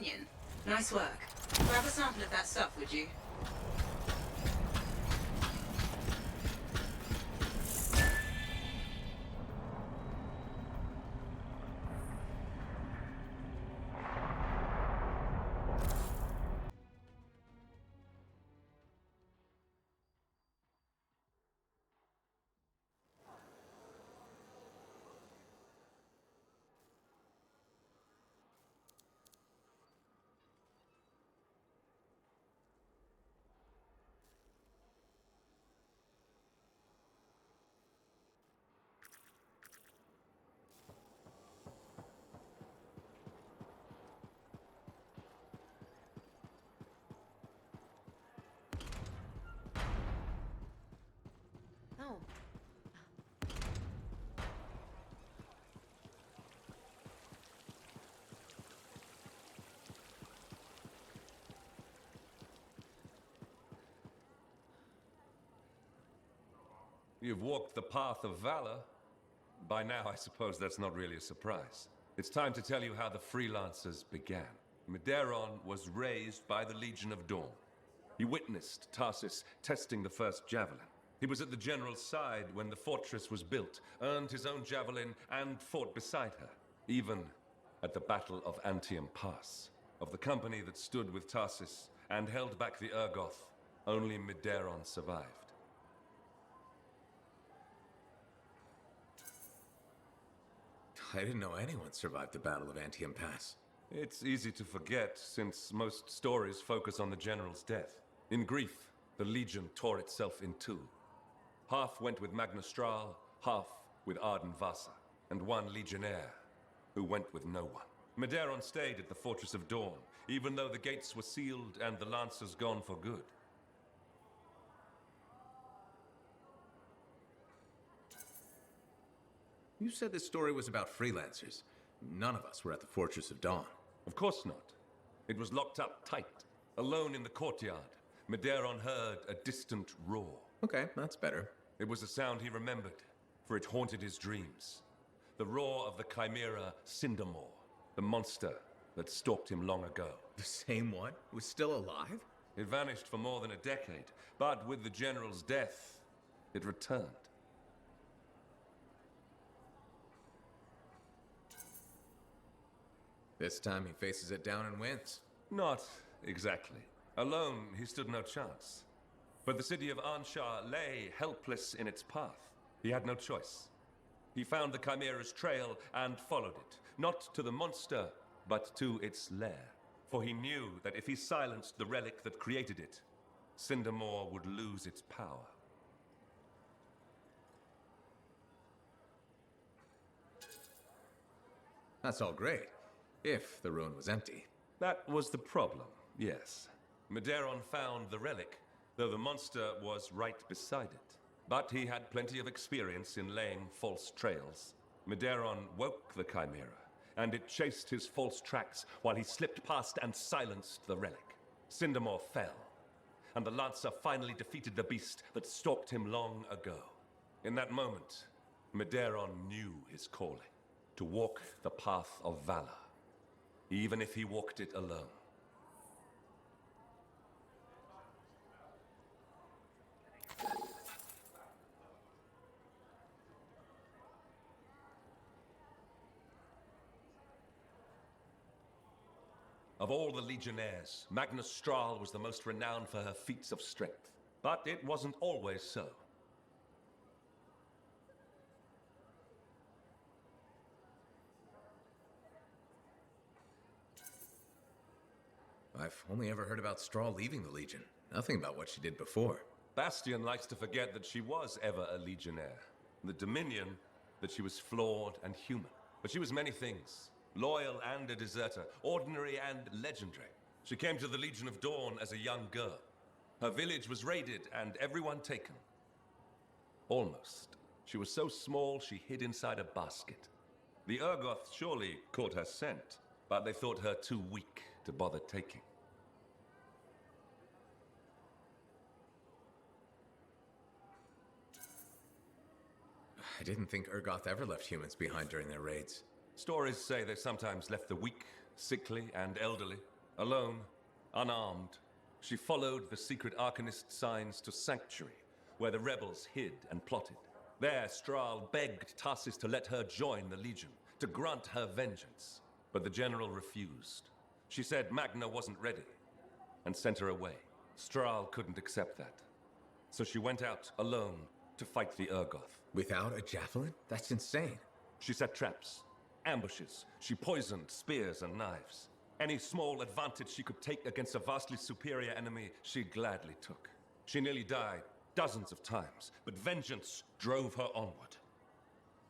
Dominion. Nice work. Grab a sample of that stuff, would you? Oh. You've walked the path of Valor. By now, I suppose that's not really a surprise. It's time to tell you how the Freelancers began. Medeiros was raised by the Legion of Dawn. He witnessed Tarsis testing the first javelin. He was at the general's side when the fortress was built, earned his own javelin, and fought beside her, even at the Battle of Anthem Pass. Of the company that stood with Tarsis and held back the Urgoth, only Medeiros survived. I didn't know anyone survived the Battle of Anthem Pass. It's easy to forget, since most stories focus on the general's death. In grief, the Legion tore itself in two. Half went with Magnustral, half with Arden Vasa, and one legionnaire who went with no one. Medeiros stayed at the Fortress of Dawn, even though the gates were sealed and the Lancers gone for good. You said this story was about freelancers. None of us were at the Fortress of Dawn. Of course not. It was locked up tight. Alone in the courtyard, Medeiros heard a distant roar. Okay, that's better. It was a sound he remembered, for it haunted his dreams. The roar of the chimera Cindermore, the monster that stalked him long ago. The same one? Was still alive? It vanished for more than a decade, but with the general's death, it returned. This time he faces it down and wins. Not exactly. Alone, he stood no chance. But the city of Anshar lay helpless in its path. He had no choice. He found the Chimera's trail and followed it, not to the monster, but to its lair. For he knew that if he silenced the relic that created it, Cindermore would lose its power. That's all great. If the ruin was empty. That was the problem, yes. Medeiros found the relic, though the monster was right beside it. But he had plenty of experience in laying false trails. Medeiros woke the chimera, and it chased his false tracks while he slipped past and silenced the relic. Cindermore fell, and the Lancer finally defeated the beast that stalked him long ago. In that moment, Medeiros knew his calling, to walk the path of Valor, even if he walked it alone. Of all the legionnaires, Magnustral was the most renowned for her feats of strength. But it wasn't always so. I've only ever heard about Straw leaving the Legion. Nothing about what she did before. Bastion likes to forget that she was ever a legionnaire. The Dominion, that she was flawed and human. But she was many things. Loyal and a deserter, ordinary and legendary. She came to the Legion of Dawn as a young girl. Her village was raided and everyone taken. Almost. She was so small she hid inside a basket. The Urgoth surely caught her scent, but they thought her too weak to bother taking. I didn't think Urgoth ever left humans behind during their raids. Stories say they sometimes left the weak sickly and elderly, alone, unarmed. She followed the secret Arcanist signs to Sanctuary, where the rebels hid and plotted. There, Strahl begged Tarsis to let her join the Legion, to grant her vengeance. But the general refused. She said Magna wasn't ready, and sent her away. Strahl couldn't accept that. So she went out alone to fight the Urgoth. Without a javelin? That's insane. She set traps, ambushes. She poisoned spears and knives. Any small advantage she could take against a vastly superior enemy, she gladly took. She nearly died dozens of times, but vengeance drove her onward.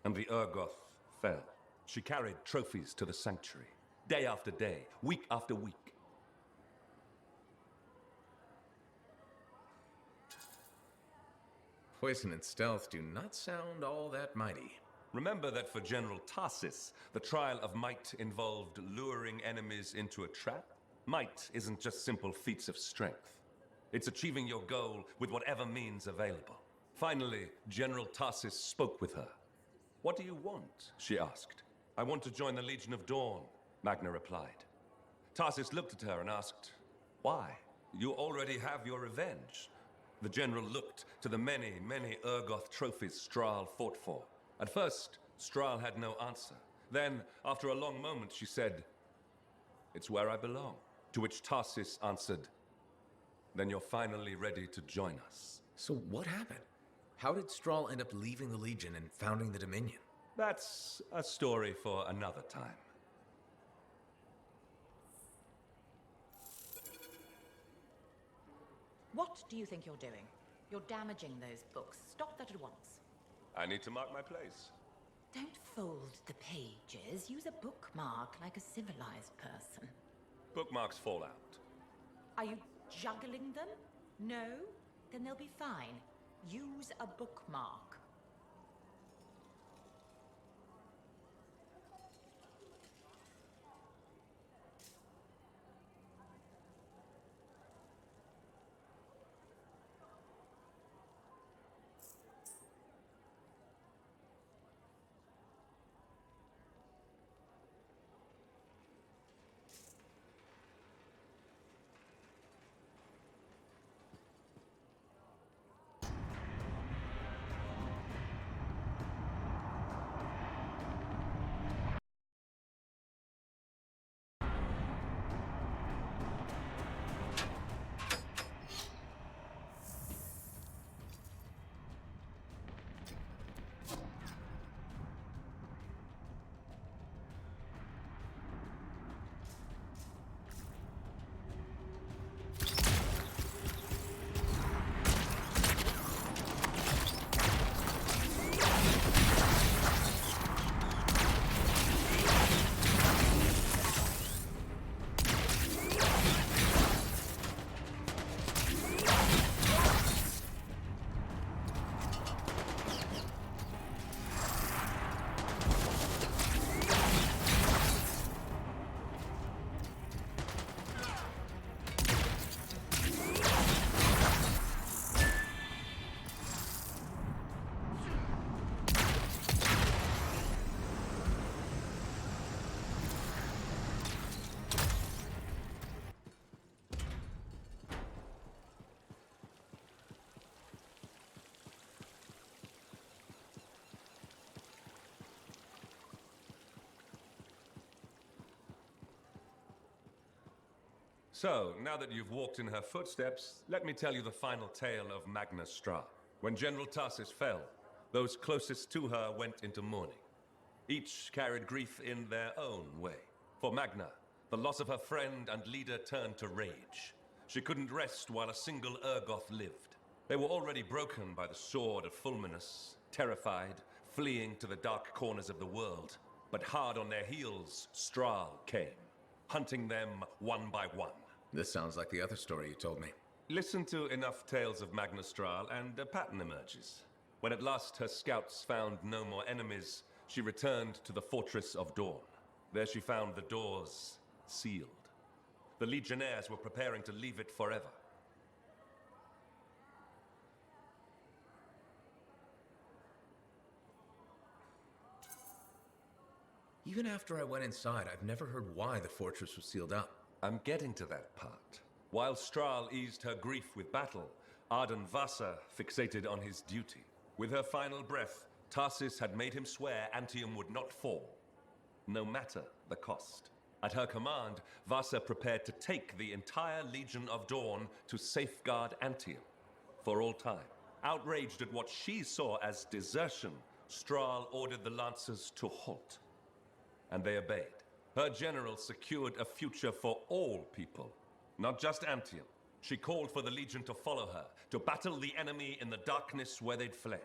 And the Urgoth fell. She carried trophies to the Sanctuary, day after day, week after week. Poison and stealth do not sound all that mighty. Remember that for General Tarsis, the trial of might involved luring enemies into a trap. Might isn't just simple feats of strength. It's achieving your goal with whatever means available. Finally, General Tarsis spoke with her. "What do you want?" she asked. "I want to join the Legion of Dawn," Magna replied. Tarsis looked at her and asked, "Why? You already have your revenge." The general looked to the many, many Urgoth trophies Strahl fought for. At first, Strahl had no answer. Then, after a long moment, she said, "It's where I belong." To which Tarsis answered, "Then you're finally ready to join us." So what happened? How did Strahl end up leaving the Legion and founding the Dominion? That's a story for another time. What do you think you're doing? You're damaging those books. Stop that at once. I need to mark my place. Don't fold the pages. Use a bookmark like a civilized person. Bookmarks fall out. Are you juggling them? No? Then they'll be fine. Use a bookmark. So, now that you've walked in her footsteps, let me tell you the final tale of Magna Strahl. When General Tarsis fell, those closest to her went into mourning. Each carried grief in their own way. For Magna, the loss of her friend and leader turned to rage. She couldn't rest while a single Urgoth lived. They were already broken by the sword of Fulminus, terrified, fleeing to the dark corners of the world. But hard on their heels, Strahl came, hunting them one by one. This sounds like the other story you told me. Listen to enough tales of Magna Strahl and a pattern emerges. When at last her scouts found no more enemies, she returned to the Fortress of Dawn. There she found the doors sealed. The Legionnaires were preparing to leave it forever. Even after I went inside, I've never heard why the fortress was sealed up. I'm getting to that part. While Strahl eased her grief with battle, Arden Vasa fixated on his duty. With her final breath, Tarsis had made him swear Antium would not fall, no matter the cost. At her command, Vasa prepared to take the entire Legion of Dawn to safeguard Antium for all time. Outraged at what she saw as desertion, Strahl ordered the Lancers to halt, and they obeyed. Her general secured a future for all people, not just Antium. She called for the Legion to follow her, to battle the enemy in the darkness where they'd fled.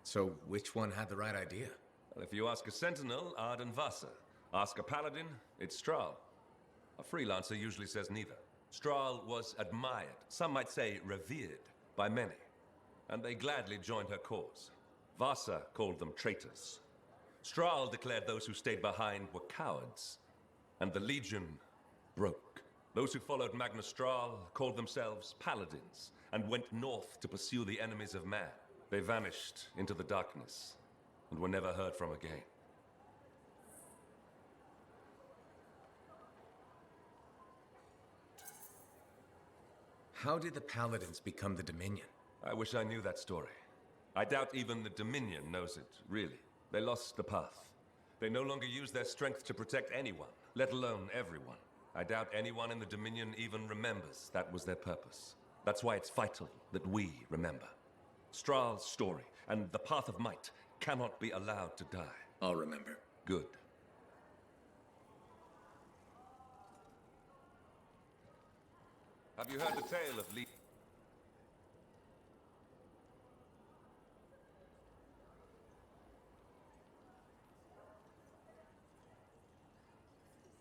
So which one had the right idea? Well, if you ask a Sentinel, Arden Vasa. Ask a Paladin, it's Strahl. A freelancer usually says neither. Strahl was admired, some might say revered, by many, and they gladly joined her cause. Vasa called them traitors. Strahl declared those who stayed behind were cowards, and the Legion broke. Those who followed Magnus Strahl called themselves Paladins, and went north to pursue the enemies of man. They vanished into the darkness, and were never heard from again. How did the Paladins become the Dominion? I wish I knew that story. I doubt even the Dominion knows it, really. They lost the path. They no longer use their strength to protect anyone, let alone everyone. I doubt anyone in the Dominion even remembers that was their purpose. That's why it's vital that we remember. Strahl's story and the Path of Might cannot be allowed to die. I'll remember. Good. Have you heard the tale of Lee?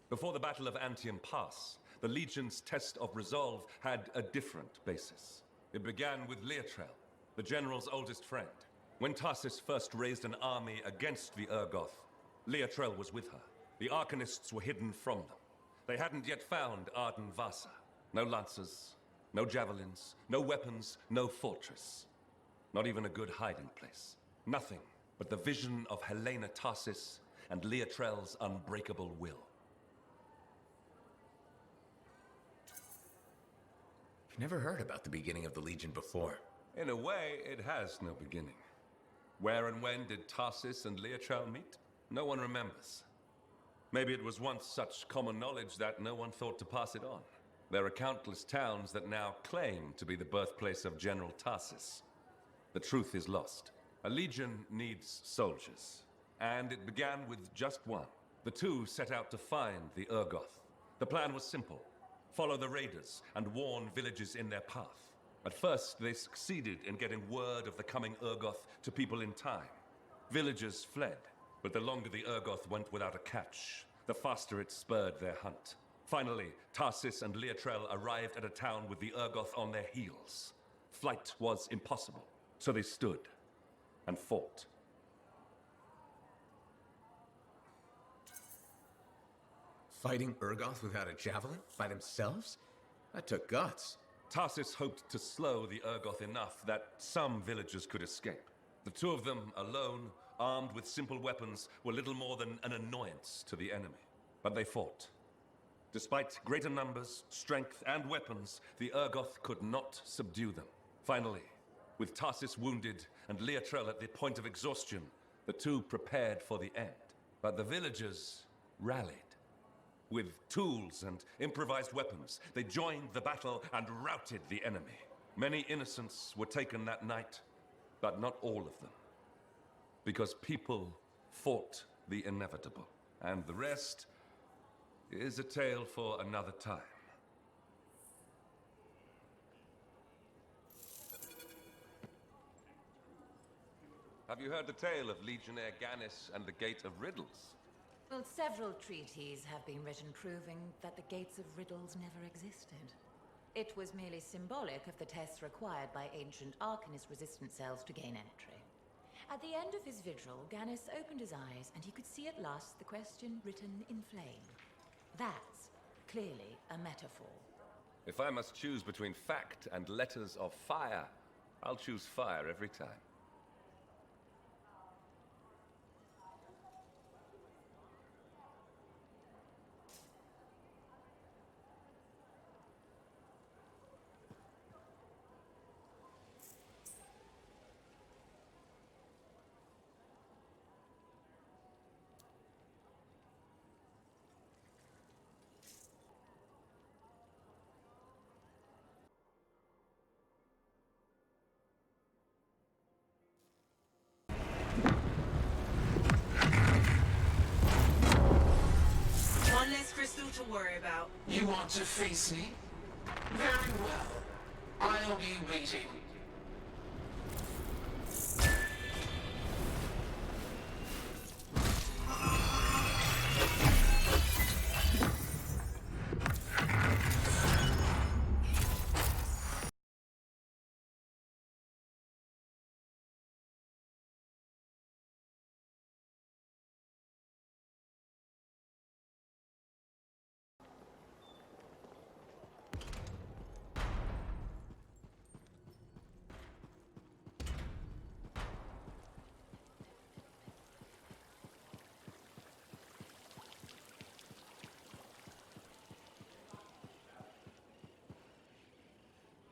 Before the Battle of Antium Pass, the Legion's test of resolve had a different basis. It began with Leotrel, the general's oldest friend. When Tarsis first raised an army against the Urgoth, Leotrel was with her. The Arcanists were hidden from them. They hadn't yet found Arden Vasa. No lancers, no javelins, no weapons, no fortress. Not even a good hiding place. Nothing but the vision of Helena Tarsis and Leotrel's unbreakable will. I've never heard about the beginning of the Legion before. In a way, it has no beginning. Where and when did Tarsis and Leotrel meet? No one remembers. Maybe it was once such common knowledge that no one thought to pass it on. There are countless towns that now claim to be the birthplace of General Tarsis. The truth is lost. A legion needs soldiers, and it began with just one. The two set out to find the Urgoth. The plan was simple. Follow the raiders and warn villages in their path. At first, they succeeded in getting word of the coming Urgoth to people in time. Villagers fled, but the longer the Urgoth went without a catch, the faster it spurred their hunt. Finally, Tarsis and Leotrel arrived at a town with the Urgoth on their heels. Flight was impossible, so they stood and fought. Fighting Urgoth without a javelin? By themselves? That took guts. Tarsis hoped to slow the Urgoth enough that some villagers could escape. The two of them, alone, armed with simple weapons, were little more than an annoyance to the enemy. But they fought. Despite greater numbers, strength, and weapons, the Urgoth could not subdue them. Finally, with Tarsis wounded and Leotrel at the point of exhaustion, the two prepared for the end. But the villagers rallied. With tools and improvised weapons, they joined the battle and routed the enemy. Many innocents were taken that night, but not all of them. Because people fought the inevitable. And the rest is a tale for another time. Have you heard the tale of Legionnaire Gannis and the Gate of Riddles? Well, several treaties have been written proving that the Gates of Riddles never existed. It was merely symbolic of the tests required by ancient Arcanist-resistant cells to gain entry. At the end of his vigil, Gannis opened his eyes and he could see at last the question written in flame. That's clearly a metaphor. If I must choose between fact and letters of fire, I'll choose fire every time. One less crystal to worry about. You want to face me? Very well. I'll be waiting.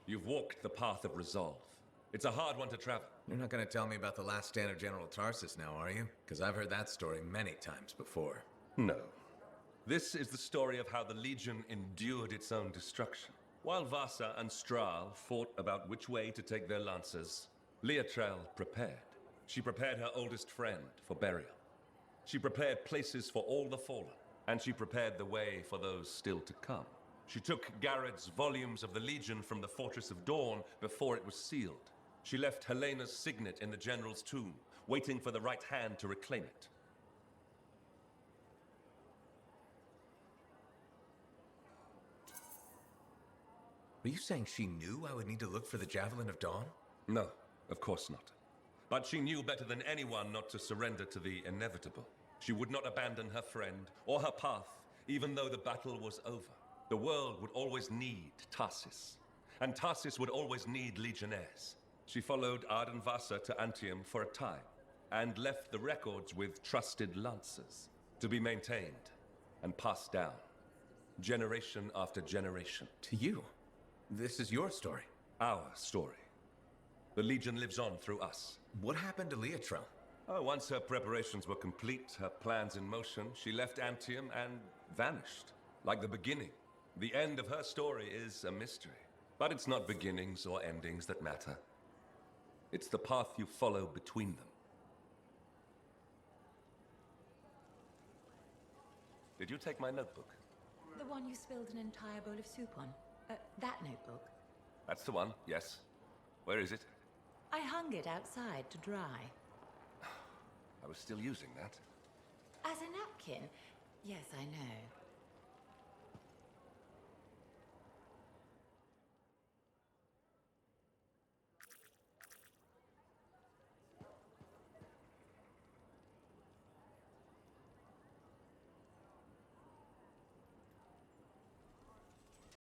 You've walked the path of resolve. It's a hard one to travel. You're not gonna tell me about the last stand of General Tarsus now, are you? Because I've heard that story many times before. No. This is the story of how the Legion endured its own destruction. While Vasa and Strahl fought about which way to take their lancers, Leotrel prepared. She prepared her oldest friend for burial. She prepared places for all the fallen, and she prepared the way for those still to come. She took Garrett's volumes of the Legion from the Fortress of Dawn before it was sealed. She left Helena's signet in the General's tomb, waiting for the right hand to reclaim it. Are you saying she knew I would need to look for the Javelin of Dawn? No, of course not. But she knew better than anyone not to surrender to the inevitable. She would not abandon her friend or her path, even though the battle was over. The world would always need Tarsus, and Tarsus would always need legionnaires. She followed Arden Vasa to Anthem for a time, and left the records with trusted lancers, to be maintained and passed down, generation after generation. To you? This is your story. Our story. The Legion lives on through us. What happened to Leotrel? Oh, once her preparations were complete, her plans in motion, she left Anthem and vanished. Like the beginning. The end of her story is a mystery. But it's not beginnings or endings that matter. It's the path you follow between them. Did you take my notebook? The one you spilled an entire bowl of soup on. That notebook. That's the one, yes. Where is it? I hung it outside to dry. I was still using that. As a napkin? Yes, I know.